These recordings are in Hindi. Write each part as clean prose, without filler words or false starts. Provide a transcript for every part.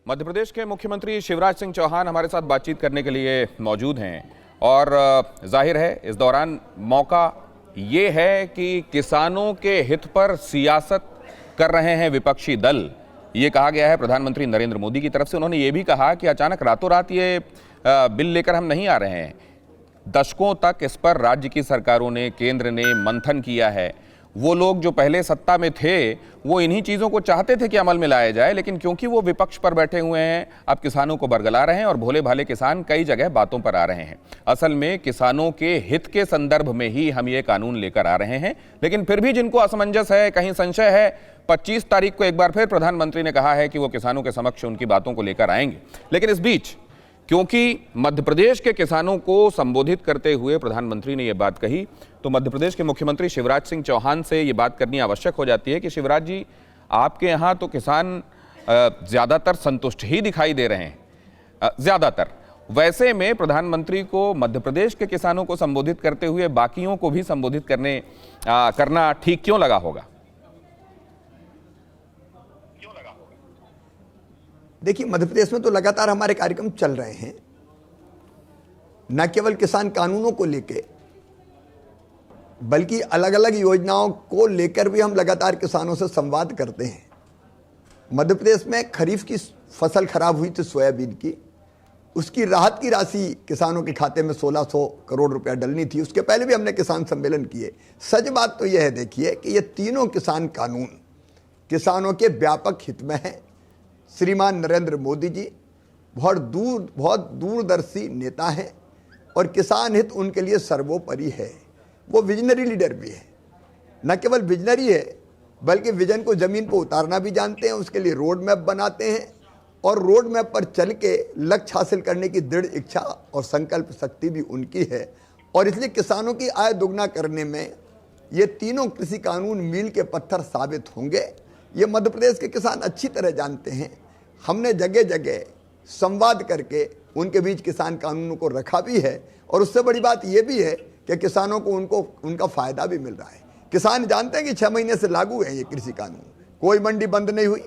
मध्य प्रदेश के मुख्यमंत्री शिवराज सिंह चौहान हमारे साथ बातचीत करने के लिए मौजूद हैं और जाहिर है इस दौरान मौका ये है कि किसानों के हित पर सियासत कर रहे हैं विपक्षी दल। ये कहा गया है प्रधानमंत्री नरेंद्र मोदी की तरफ से। उन्होंने ये भी कहा कि अचानक रातों रात ये बिल लेकर हम नहीं आ रहे हैं। दशकों तक इस पर राज्य की सरकारों ने, केंद्र ने मंथन किया है। वो लोग जो पहले सत्ता में थे वो इन्हीं चीज़ों को चाहते थे कि अमल में लाया जाए, लेकिन क्योंकि वो विपक्ष पर बैठे हुए हैं अब किसानों को बरगला रहे हैं और भोले भाले किसान कई जगह बातों पर आ रहे हैं। असल में किसानों के हित के संदर्भ में ही हम ये कानून लेकर आ रहे हैं, लेकिन फिर भी जिनको असमंजस है, कहीं संशय है, 25 तारीख को एक बार फिर प्रधानमंत्री ने कहा है कि वो किसानों के समक्ष उनकी बातों को लेकर आएंगे। लेकिन इस बीच क्योंकि मध्य प्रदेश के किसानों को संबोधित करते हुए प्रधानमंत्री ने यह बात कही, तो मध्य प्रदेश के मुख्यमंत्री शिवराज सिंह चौहान से ये बात करनी आवश्यक हो जाती है कि शिवराज जी, आपके यहाँ तो किसान ज़्यादातर संतुष्ट ही दिखाई दे रहे हैं, ज़्यादातर। वैसे में प्रधानमंत्री को मध्य प्रदेश के किसानों को संबोधित करते हुए बाकियों को भी संबोधित करना ठीक क्यों लगा होगा? देखिए, मध्य प्रदेश में तो लगातार हमारे कार्यक्रम चल रहे हैं, न केवल किसान कानूनों को लेके बल्कि अलग अलग योजनाओं को लेकर भी हम लगातार किसानों से संवाद करते हैं। मध्य प्रदेश में खरीफ की फसल खराब हुई थी सोयाबीन की, उसकी राहत की राशि किसानों के खाते में 1600 करोड़ रुपया डलनी थी। उसके पहले भी हमने किसान सम्मेलन किए। सच बात तो यह है, देखिए, कि ये तीनों किसान कानून किसानों के व्यापक हित में है। श्रीमान नरेंद्र मोदी जी बहुत दूरदर्शी नेता हैं और किसान हित उनके लिए सर्वोपरि है। वो विजनरी लीडर भी है, न केवल विजनरी है बल्कि विजन को जमीन पर उतारना भी जानते हैं। उसके लिए रोड मैप बनाते हैं और रोड मैप पर चल के लक्ष्य हासिल करने की दृढ़ इच्छा और संकल्प शक्ति भी उनकी है। और इसलिए किसानों की आय दोगुना करने में ये तीनों कृषि कानून मील के पत्थर साबित होंगे। ये मध्य प्रदेश के किसान अच्छी तरह जानते हैं। हमने जगह जगह संवाद करके उनके बीच किसान कानूनों को रखा भी है और उससे बड़ी बात यह भी है कि किसानों को उनका फायदा भी मिल रहा है। किसान जानते हैं कि 6 महीने से लागू है ये कृषि कानून। कोई मंडी बंद नहीं हुई,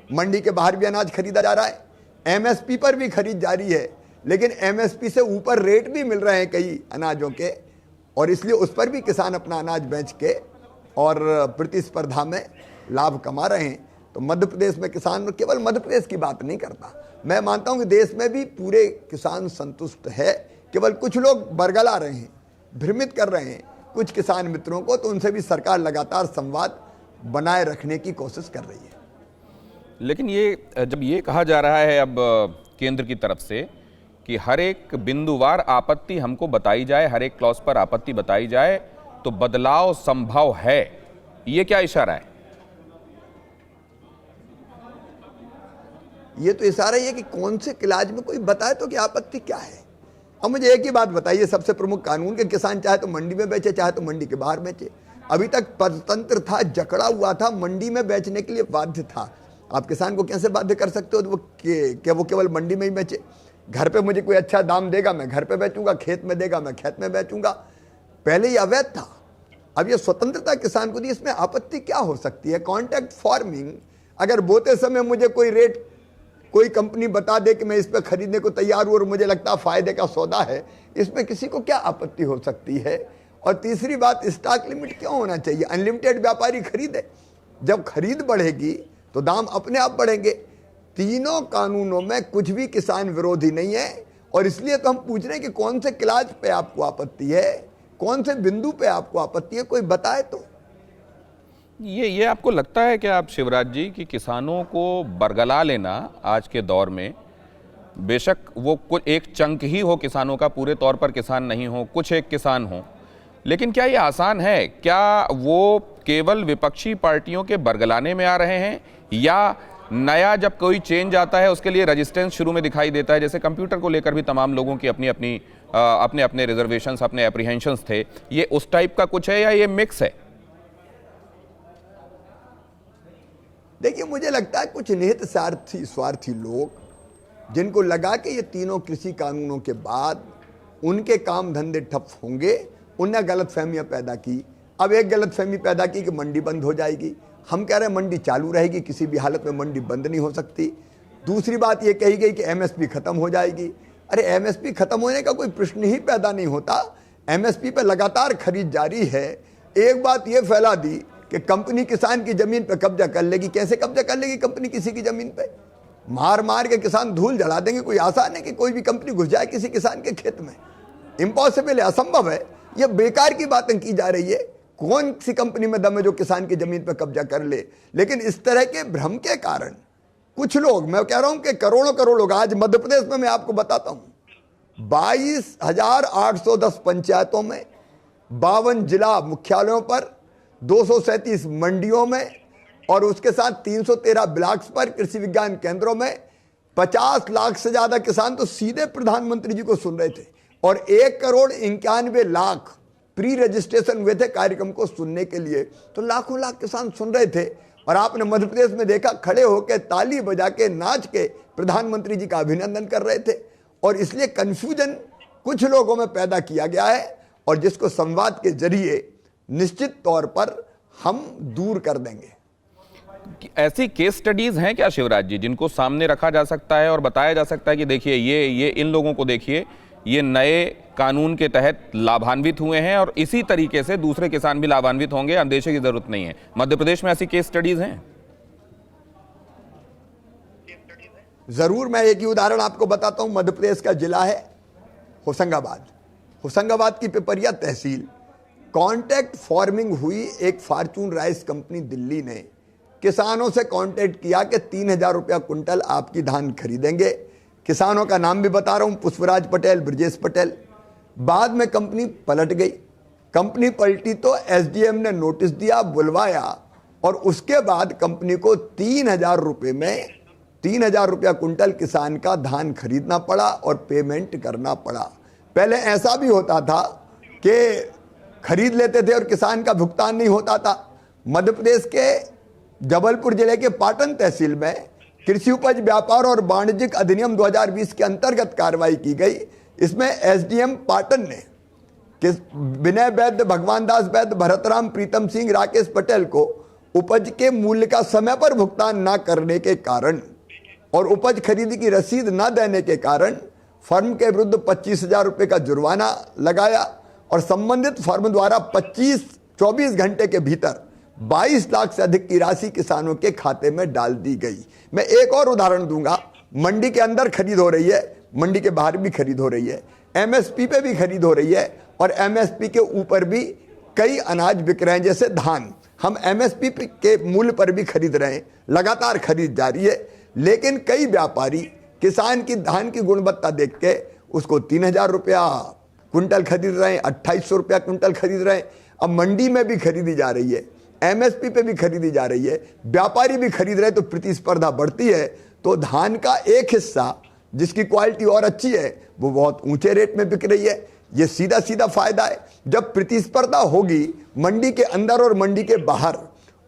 मंडी के बाहर भी अनाज खरीदा जा रहा है, एमएसपी पर भी खरीद जारी है, लेकिन एमएसपी से ऊपर रेट भी मिल रहे हैं कई अनाजों के, और इसलिए उस पर भी किसान अपना अनाज बेच के और प्रतिस्पर्धा में लाभ कमा रहे हैं। तो मध्य प्रदेश में किसान केवल मध्य प्रदेश की बात नहीं करता, मैं मानता हूं कि देश में भी पूरे किसान संतुष्ट है। केवल कुछ लोग बरगला रहे हैं, भ्रमित कर रहे हैं कुछ किसान मित्रों को, तो उनसे भी सरकार लगातार संवाद बनाए रखने की कोशिश कर रही है। लेकिन ये जब ये कहा जा रहा है अब केंद्र की तरफ से कि हर एक बिंदुवार आपत्ति हमको बताई जाए, हर एक क्लॉज पर आपत्ति बताई जाए, तो बदलाव संभव है, ये क्या इशारा है? ये तो इशारा ही है कि कौन से क्लाज में कोई बताए तो कि आपत्ति क्या है। अब मुझे एक ही बात बताइए, सबसे प्रमुख कानून के किसान चाहे तो मंडी में बेचे, चाहे तो मंडी के बाहर बेचे। अभी तक परतंत्र था, जकड़ा हुआ था, मंडी में बेचने के लिए बाध्य था। आप किसान को कैसे बाध्य कर सकते हो कि वो केवल मंडी में ही बेचे? घर पे मुझे कोई अच्छा दाम देगा मैं घर पे बेचूंगा, खेत में देगा मैं खेत में बेचूंगा। पहले ये अवैध था, अब ये स्वतंत्रता किसान को दी। इसमें आपत्ति क्या हो सकती है? कॉन्ट्रैक्ट फार्मिंग, अगर बोते समय मुझे कोई रेट कोई कंपनी बता दे कि मैं इस पर खरीदने को तैयार हूं और मुझे लगता है फायदे का सौदा है, इसमें किसी को क्या आपत्ति हो सकती है? और तीसरी बात, स्टॉक लिमिट क्यों होना चाहिए? अनलिमिटेड व्यापारी खरीदे, जब खरीद बढ़ेगी तो दाम अपने आप बढ़ेंगे। तीनों कानूनों में कुछ भी किसान विरोधी नहीं है, और इसलिए तो हम पूछ रहे हैं कि कौन से क्लाज पे आपको आपत्ति है, कौन से बिंदु पे आपको आपत्ति है, कोई बताए तो। ये आपको लगता है कि आप शिवराज जी कि किसानों को बरगला लेना आज के दौर में, बेशक वो कुछ एक चंक ही हो किसानों का, पूरे तौर पर किसान नहीं हो, कुछ एक किसान हो, लेकिन क्या ये आसान है? क्या वो केवल विपक्षी पार्टियों के बरगलाने में आ रहे हैं, या नया जब कोई चेंज आता है उसके लिए रेजिस्टेंस शुरू में दिखाई देता है? जैसे कंप्यूटर को लेकर भी तमाम लोगों की अपने अपने रिजर्वेशंस, अपने एप्रीहेंशंस थे, ये उस टाइप का कुछ है या ये मिक्स है? देखिए, मुझे लगता है कुछ निहित स्वार्थी लोग, जिनको लगा कि ये तीनों कृषि कानूनों के बाद उनके काम धंधे ठप होंगे, उनने गलतफहमियां पैदा की। अब एक गलतफहमी पैदा की कि मंडी बंद हो जाएगी। हम कह रहे हैं मंडी चालू रहेगी, किसी भी हालत में मंडी बंद नहीं हो सकती। दूसरी बात ये कही गई कि एमएसपी खत्म हो जाएगी। अरे एमएसपी खत्म होने का कोई प्रश्न ही पैदा नहीं होता। एमएसपी पे लगातार खरीद जारी है। एक बात ये फैला दी कि कंपनी किसान की जमीन पे कब्जा कर लेगी। कैसे कब्जा कर लेगी कंपनी किसी की जमीन पे? मार मार के किसान धूल जला देंगे। कोई आसान है कि कोई भी कंपनी घुस जाए किसी किसान के खेत में? इम्पॉसिबल है, असंभव है। ये बेकार की बातें की जा रही है। कौन सी कंपनी में दम है जो किसान की जमीन पर कब्जा कर ले? लेकिन इस तरह के भ्रम के कारण कुछ लोग, मैं कह रहा हूं कि करोड़ों करोड़ लोग, आज मध्य प्रदेश में मैं आपको बताता हूं 22,810 पंचायतों में, 52 जिला मुख्यालयों पर, 237 मंडियों में और उसके साथ 313 ब्लॉक्स पर कृषि विज्ञान केंद्रों में 50 लाख से ज्यादा किसान तो सीधे प्रधानमंत्री जी को सुन रहे थे और 1,91,00,000 प्री रजिस्ट्रेशन हुए थे कार्यक्रम को सुनने के लिए। तो लाखों लाख किसान सुन रहे थे और आपने मध्य प्रदेश में देखा खड़े होकर ताली बजा के नाच के प्रधानमंत्री जी का अभिनंदन कर रहे थे। और इसलिए कंफ्यूजन कुछ लोगों में पैदा किया गया है और जिसको संवाद के जरिए निश्चित तौर पर हम दूर कर देंगे। ऐसी केस स्टडीज हैं क्या शिवराज जी जिनको सामने रखा जा सकता है और बताया जा सकता है कि देखिए ये इन लोगों को देखिए, ये नए कानून के तहत लाभान्वित हुए हैं और इसी तरीके से दूसरे किसान भी लाभान्वित होंगे, अंदेशे की जरूरत नहीं है? मध्य प्रदेश में ऐसी केस स्टडीज हैं? जरूर, मैं एक ही उदाहरण आपको बताता हूं। मध्य प्रदेश का जिला है होशंगाबाद। होशंगाबाद की पिपरिया तहसील, कॉन्ट्रैक्ट फार्मिंग हुई। एक फॉर्चून राइस कंपनी दिल्ली ने किसानों से कॉन्ट्रैक्ट किया कि 3,000 रुपया कुंटल आपकी धान खरीदेंगे। किसानों का नाम भी बता रहा हूं, पुष्पराज पटेल, ब्रजेश पटेल। बाद में कंपनी पलट गई। कंपनी पलटी तो एसडीएम ने नोटिस दिया, बुलवाया और उसके बाद कंपनी को 3,000 रुपये में 3,000 रुपया कुंटल किसान का धान खरीदना पड़ा और पेमेंट करना पड़ा। पहले ऐसा भी होता था कि खरीद लेते थे और किसान का भुगतान नहीं होता था। मध्य प्रदेश के जबलपुर जिले के पाटन तहसील में कृषि उपज व्यापार और वाणिज्यिक अधिनियम 2020 के अंतर्गत कार्रवाई की गई। इसमें एसडीएम पाटन ने विनय वैद्य, भगवान दास वैद्य, भरतराम, प्रीतम सिंह, राकेश पटेल को उपज के मूल्य का समय पर भुगतान न करने के कारण और उपज खरीदी की रसीद न देने के कारण फर्म के विरुद्ध 25,000 रुपये का जुर्माना लगाया और संबंधित फर्म द्वारा 24 घंटे के भीतर 22 लाख से अधिक की राशि किसानों के खाते में डाल दी गई। मैं एक और उदाहरण दूंगा। मंडी के अंदर खरीद हो रही है, मंडी के बाहर भी खरीद हो रही है, एमएसपी पे भी खरीद हो रही है और एमएसपी के ऊपर भी कई अनाज बिक रहे हैं। जैसे धान, हम एमएसपी के मूल्य पर भी खरीद रहे हैं, लगातार खरीद जारी है। लेकिन कई व्यापारी किसान की धान की गुणवत्ता देख के उसको 3,000 रुपया कुंटल खरीद रहे हैं, 2,800 रुपया कुंटल खरीद रहे हैं। अब मंडी में भी खरीदी जा रही है, एमएसपी पे भी खरीदी जा रही है, व्यापारी भी खरीद रहे हैं, तो प्रतिस्पर्धा बढ़ती है। तो धान का एक हिस्सा जिसकी क्वालिटी और अच्छी है वो बहुत ऊंचे रेट में बिक रही है। ये सीधा सीधा फायदा है। जब प्रतिस्पर्धा होगी मंडी के अंदर और मंडी के बाहर,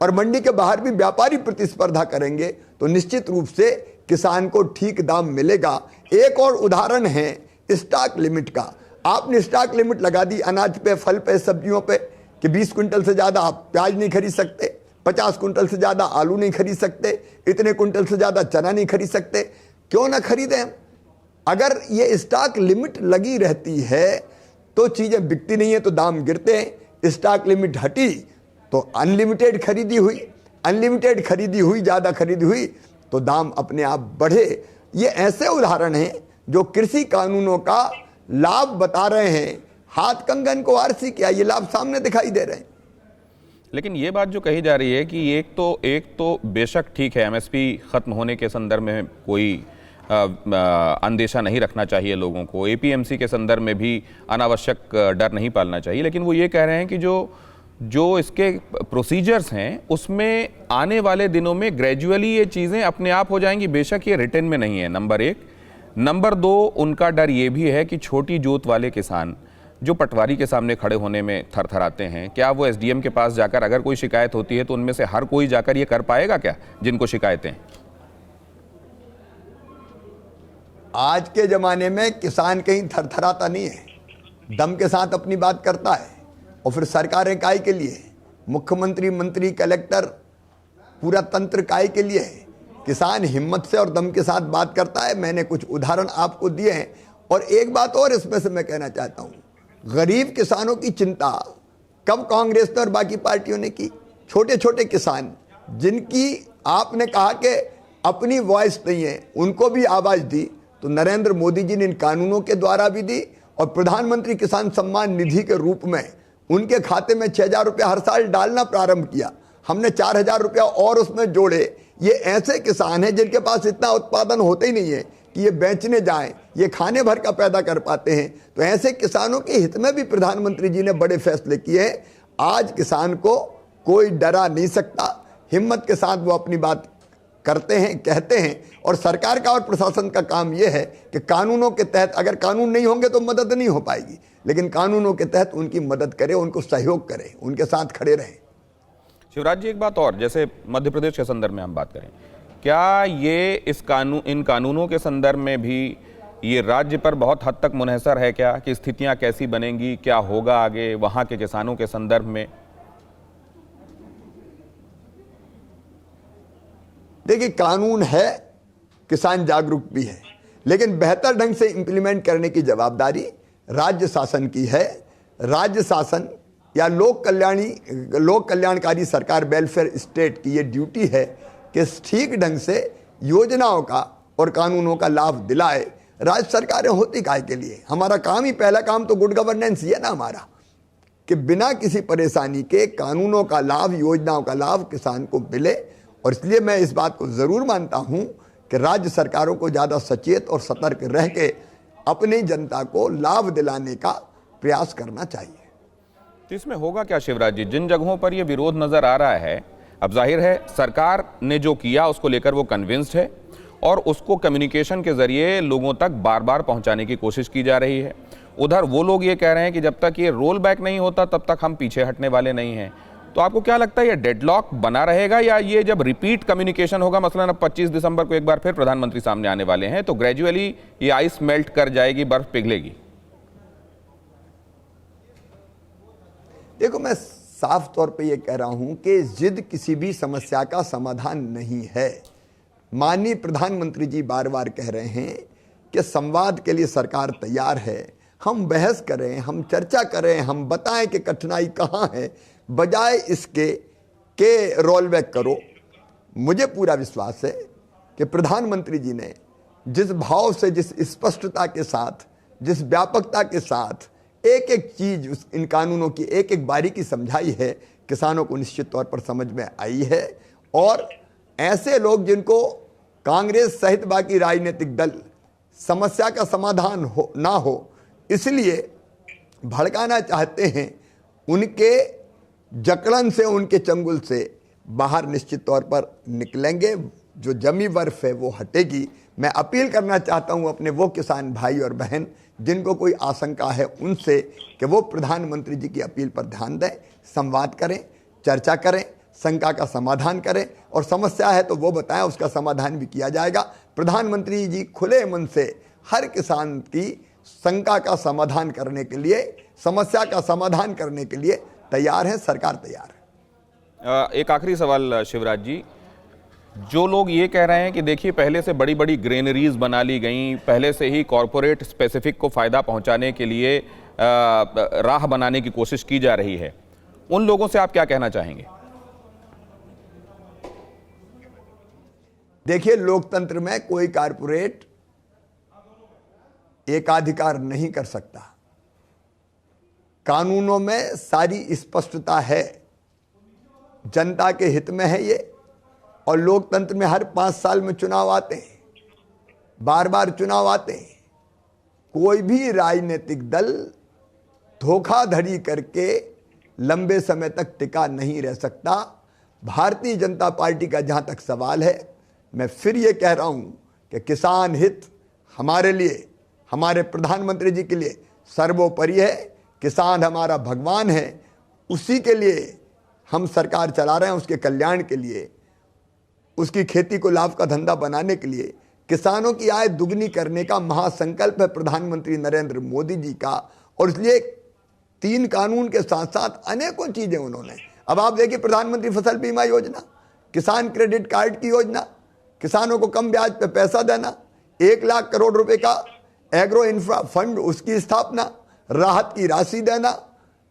और मंडी के बाहर भी व्यापारी प्रतिस्पर्धा करेंगे, तो निश्चित रूप से किसान को ठीक दाम मिलेगा। एक और उदाहरण है स्टॉक लिमिट का। आपने स्टॉक लिमिट लगा दी अनाज पे, फल पे, सब्जियों पे कि 20 कुंटल से ज्यादा आप प्याज नहीं खरीद सकते, 50 कुंटल से ज्यादा आलू नहीं खरीद सकते, इतने कुंटल से ज्यादा चना नहीं खरीद सकते। क्यों ना खरीदें? अगर ये स्टॉक लिमिट लगी रहती है तो चीजें बिकती नहीं है, तो दाम गिरते हैं। स्टॉक लिमिट हटी तो अनलिमिटेड खरीदी हुई, अनलिमिटेड खरीदी हुई, ज्यादा खरीदी हुई तो दाम अपने आप बढ़े। ये ऐसे उदाहरण हैं जो कृषि कानूनों का लाभ बता रहे हैं। हाथ कंगन को आरसी किया, ये लाभ सामने दिखाई दे रहे हैं। लेकिन ये बात जो कही जा रही है कि एक तो बेशक ठीक है, एमएसपी खत्म होने के संदर्भ में कोई अंदेशा नहीं रखना चाहिए लोगों को, एपीएमसी के संदर्भ में भी अनावश्यक डर नहीं पालना चाहिए। लेकिन वो ये कह रहे हैं कि जो इसके प्रोसीजर्स हैं उसमें आने वाले दिनों में ग्रेजुअली ये चीज़ें अपने आप हो जाएंगी। बेशक ये रिटर्न में नहीं है, नंबर 1। नंबर 2, उनका डर ये भी है कि छोटी जोत वाले किसान जो पटवारी के सामने खड़े होने में थरथराते हैं, क्या वो एसडीएम के पास जाकर अगर कोई शिकायत होती है तो उनमें से हर कोई जाकर ये कर पाएगा क्या जिनको शिकायतें? आज के जमाने में किसान कहीं थरथराता नहीं है, दम के साथ अपनी बात करता है। और फिर सरकारें काय के लिए? मुख्यमंत्री, मंत्री, कलेक्टर, पूरा तंत्र काय के लिए है? किसान हिम्मत से और दम के साथ बात करता है। मैंने कुछ उदाहरण आपको दिए हैं। और एक बात और इसमें से मैं कहना चाहता हूं, गरीब किसानों की चिंता कब कांग्रेस ने और बाकी पार्टियों ने की? छोटे छोटे किसान जिनकी आपने कहा कि अपनी वॉइस नहीं है, उनको भी आवाज दी, तो नरेंद्र मोदी जी ने इन कानूनों के द्वारा भी दी और प्रधानमंत्री किसान सम्मान निधि के रूप में उनके खाते में 6,000 रुपया हर साल डालना प्रारंभ किया। हमने 4,000 रुपया और उसमें जोड़े। ये ऐसे किसान हैं जिनके पास इतना उत्पादन होते ही नहीं है कि ये बेचने जाएं, ये खाने भर का पैदा कर पाते हैं। तो ऐसे किसानों के हित में भी प्रधानमंत्री जी ने बड़े फैसले किए हैं। आज किसान को कोई डरा नहीं सकता, हिम्मत के साथ वो अपनी बात करते हैं, कहते हैं। और सरकार का और प्रशासन का काम यह है कि कानूनों के तहत, अगर कानून नहीं होंगे तो मदद नहीं हो पाएगी, लेकिन कानूनों के तहत उनकी मदद करें, उनको सहयोग करें, उनके साथ खड़े रहें। शिवराज जी, एक बात और, जैसे मध्य प्रदेश के संदर्भ में हम बात करें, क्या ये इन कानूनों के संदर्भ में भी ये राज्य पर बहुत हद तक मुनहसर है क्या, कि स्थितियां कैसी बनेंगी, क्या होगा आगे वहां के किसानों के संदर्भ में? देखिए, कानून है, किसान जागरूक भी है, लेकिन बेहतर ढंग से इंप्लीमेंट करने की जवाबदारी राज्य शासन की है। राज्य शासन या लोक कल्याणकारी सरकार, वेलफेयर स्टेट की ये ड्यूटी है कि ठीक ढंग से योजनाओं का और कानूनों का लाभ दिलाए। राज्य सरकारें होती काय के लिए? हमारा काम ही, पहला काम तो गुड गवर्नेंस ही है ना हमारा, कि बिना किसी परेशानी के कानूनों का लाभ, योजनाओं का लाभ किसान को मिले। और इसलिए मैं इस बात को जरूर मानता हूं कि राज्य सरकारों को ज्यादा सचेत और सतर्क रह के अपनी जनता को लाभ दिलाने का प्रयास करना चाहिए। तो इसमें होगा क्या शिवराज जी, जिन जगहों पर यह विरोध नजर आ रहा है, अब जाहिर है सरकार ने जो किया उसको लेकर वो कन्विंस्ड है और उसको कम्युनिकेशन के जरिए लोगों तक बार बार पहुंचाने की कोशिश की जा रही है। उधर वो लोग ये कह रहे हैं कि जब तक ये रोल बैक नहीं होता तब तक हम पीछे हटने वाले नहीं हैं। तो आपको क्या लगता है, ये डेडलॉक बना रहेगा, या ये जब रिपीट कम्युनिकेशन होगा, मसलन अब 25 दिसंबर को एक बार फिर प्रधानमंत्री सामने आने वाले हैं, तो ग्रेजुअली ये आइस मेल्ट कर जाएगी, बर्फ पिघलेगी? देखो, मैं साफ तौर पे ये कह रहा हूं कि जिद किसी भी समस्या का समाधान नहीं है। माननीय प्रधानमंत्री जी बार बार कह रहे हैं कि संवाद के लिए सरकार तैयार है, हम बहस करें, हम चर्चा करें, हम बताएं कि कठिनाई कहां है, बजाय इसके के रोल बैक करो। मुझे पूरा विश्वास है कि प्रधानमंत्री जी ने जिस भाव से, जिस स्पष्टता के साथ, जिस व्यापकता के साथ एक एक चीज, इन कानूनों की एक एक बारीकी समझाई है, किसानों को निश्चित तौर पर समझ में आई है। और ऐसे लोग जिनको कांग्रेस सहित बाकी राजनीतिक दल समस्या का समाधान ना हो इसलिए भड़काना चाहते हैं, उनके जकड़न से, उनके चंगुल से बाहर निश्चित तौर पर निकलेंगे। जो जमी बर्फ है वो हटेगी। मैं अपील करना चाहता हूं अपने वो किसान भाई और बहन जिनको कोई आशंका है उनसे कि वो प्रधानमंत्री जी की अपील पर ध्यान दें, संवाद करें, चर्चा करें, शंका का समाधान करें, और समस्या है तो वो बताएं, उसका समाधान भी किया जाएगा। प्रधानमंत्री जी खुले मन से हर किसान की शंका का समाधान करने के लिए, समस्या का समाधान करने के लिए तैयार है, सरकार तैयार है। एक आखिरी सवाल शिवराज जी, जो लोग ये कह रहे हैं कि देखिए पहले से बड़ी बड़ी ग्रेनरीज बना ली गई, पहले से ही कॉरपोरेट स्पेसिफिक को फायदा पहुंचाने के लिए राह बनाने की कोशिश की जा रही है, उन लोगों से आप क्या कहना चाहेंगे? देखिए, लोकतंत्र में कोई कॉरपोरेट एकाधिकार नहीं कर सकता। कानूनों में सारी स्पष्टता है, जनता के हित में है ये। और लोकतंत्र में हर 5 साल में चुनाव आते हैं, बार बार चुनाव आते हैं। कोई भी राजनीतिक दल धोखाधड़ी करके लंबे समय तक टिका नहीं रह सकता। भारतीय जनता पार्टी का जहां तक सवाल है, मैं फिर ये कह रहा हूं कि किसान हित हमारे लिए, हमारे प्रधानमंत्री जी के लिए सर्वोपरि है। किसान हमारा भगवान है, उसी के लिए हम सरकार चला रहे हैं, उसके कल्याण के लिए, उसकी खेती को लाभ का धंधा बनाने के लिए। किसानों की आय दुगनी करने का महासंकल्प है प्रधानमंत्री नरेंद्र मोदी जी का। और इसलिए 3 कानून के साथ साथ अनेकों चीजें उन्होंने, अब आप देखिए, प्रधानमंत्री फसल बीमा योजना, किसान क्रेडिट कार्ड की योजना, किसानों को कम ब्याज पे पैसा देना, 1 लाख करोड़ रुपए का एग्रो इंफ्रा फंड उसकी स्थापना, राहत की राशि देना,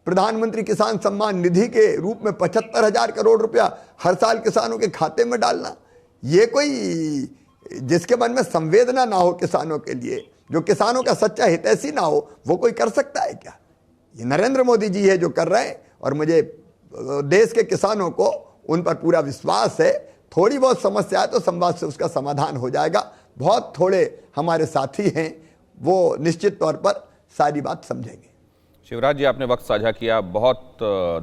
प्रधानमंत्री किसान सम्मान निधि के रूप में 75,000 करोड़ रुपया हर साल किसानों के खाते में डालना। ये कोई जिसके मन में संवेदना ना हो किसानों के लिए, जो किसानों का सच्चा हितैषी ना हो, वो कोई कर सकता है क्या? ये नरेंद्र मोदी जी है जो कर रहे हैं, और मुझे देश के किसानों को उन पर पूरा विश्वास है। थोड़ी बहुत समस्या है तो संवाद से उसका समाधान हो जाएगा। बहुत थोड़े हमारे साथी हैं, वो निश्चित तौर पर सारी बात समझेंगे। शिवराज जी, आपने वक्त साझा किया, बहुत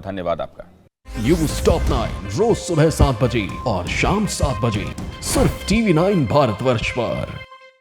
धन्यवाद आपका। न्यूज़ टॉप 9 रोज सुबह 7 बजे और शाम 7 बजे सिर्फ TV9 भारतवर्ष पर।